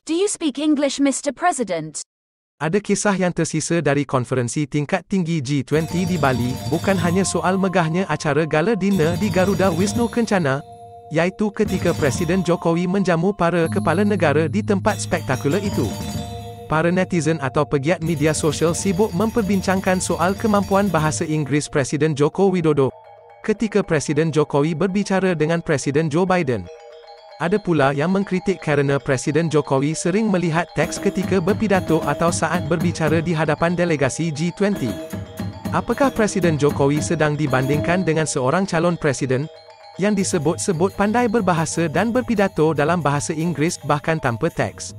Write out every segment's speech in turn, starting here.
Do you speak English, Mr. President? Ada kisah yang tersisa dari konferensi tingkat tinggi G20 di Bali, bukan hanya soal megahnya acara gala dinner di Garuda Wisnu Kencana, iaitu ketika Presiden Jokowi menjamu para kepala negara di tempat spektakular itu. Para netizen atau pegiat media sosial sibuk memperbincangkan soal kemampuan bahasa Inggeris Presiden Joko Widodo ketika Presiden Jokowi berbicara dengan Presiden Joe Biden. Ada pula yang mengkritik kerana Presiden Jokowi sering melihat teks ketika berpidato atau saat berbicara di hadapan delegasi G20. Apakah Presiden Jokowi sedang dibandingkan dengan seorang calon presiden yang disebut-sebut pandai berbahasa dan berpidato dalam bahasa Inggeris bahkan tanpa teks?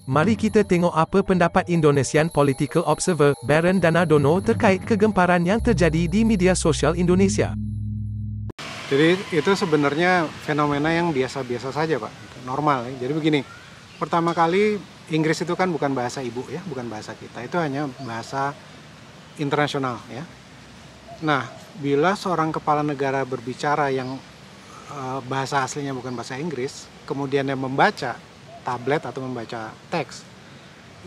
Mari kita tengok apa pendapat Indonesian Political Observer, Baron Danadono terkait kegemparan yang terjadi di media sosial Indonesia. Jadi itu sebenarnya fenomena yang biasa-biasa saja, Pak, normal. Ya. Jadi begini, pertama kali Inggris itu kan bukan bahasa ibu ya, bukan bahasa kita, itu hanya bahasa internasional ya. Nah, bila seorang kepala negara berbicara yang bahasa aslinya bukan bahasa Inggris, kemudian dia membaca tablet atau membaca teks,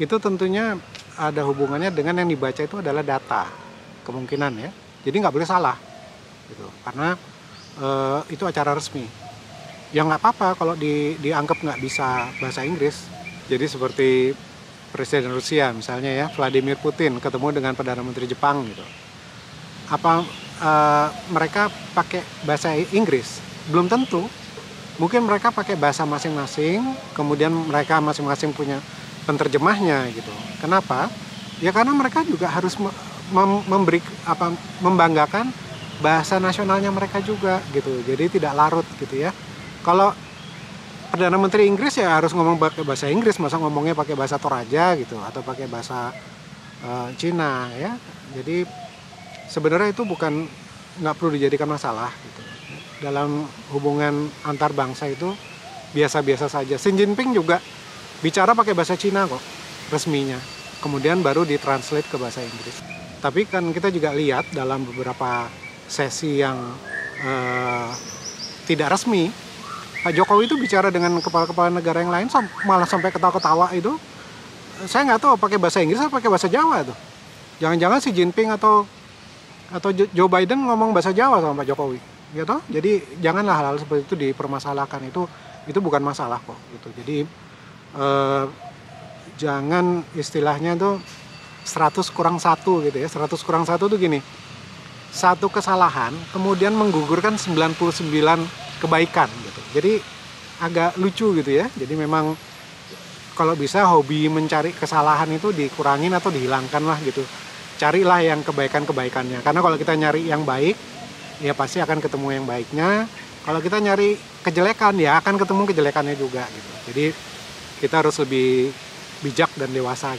itu tentunya ada hubungannya dengan yang dibaca itu adalah data, kemungkinan ya. Jadi nggak boleh salah, gitu. Karena itu acara resmi. Ya nggak apa-apa kalau dianggap nggak bisa bahasa Inggris. Jadi seperti Presiden Rusia misalnya ya, Vladimir Putin ketemu dengan Perdana Menteri Jepang gitu. Apa mereka pakai bahasa Inggris? Belum tentu. Mungkin mereka pakai bahasa masing-masing, kemudian mereka masing-masing punya penterjemahnya gitu. Kenapa? Ya karena mereka juga harus membanggakan bahasa nasionalnya mereka juga gitu, jadi tidak larut gitu ya. Kalau Perdana Menteri Inggris ya harus ngomong pakai bahasa Inggris, masa ngomongnya pakai bahasa Toraja gitu atau pakai bahasa Cina ya. Jadi sebenarnya itu nggak perlu dijadikan masalah gitu. Dalam hubungan antar bangsa itu biasa-biasa saja. Xi Jinping juga bicara pakai bahasa Cina kok resminya, kemudian baru ditranslate ke bahasa Inggris. Tapi kan kita juga lihat dalam beberapa sesi yang tidak resmi, Pak Jokowi itu bicara dengan kepala-kepala negara yang lain malah sampai ketawa-ketawa itu. Saya nggak tahu pakai bahasa Inggris atau pakai bahasa Jawa tuh. Jangan-jangan Xi Jinping atau Joe Biden ngomong bahasa Jawa sama Pak Jokowi, gitu. Jadi janganlah hal-hal seperti itu dipermasalahkan, itu bukan masalah kok, gitu. Jadi jangan istilahnya tuh 100 kurang 1 gitu ya. 100 kurang 1 tuh gini. Satu kesalahan kemudian menggugurkan 99 kebaikan gitu. Jadi agak lucu gitu ya. Jadi memang kalau bisa hobi mencari kesalahan itu dikurangin atau dihilangkan lah gitu. Carilah yang kebaikan-kebaikannya. Karena kalau kita nyari yang baik, ya pasti akan ketemu yang baiknya. Kalau kita nyari kejelekan, ya akan ketemu kejelekannya juga gitu. Jadi kita harus lebih bijak dan dewasa.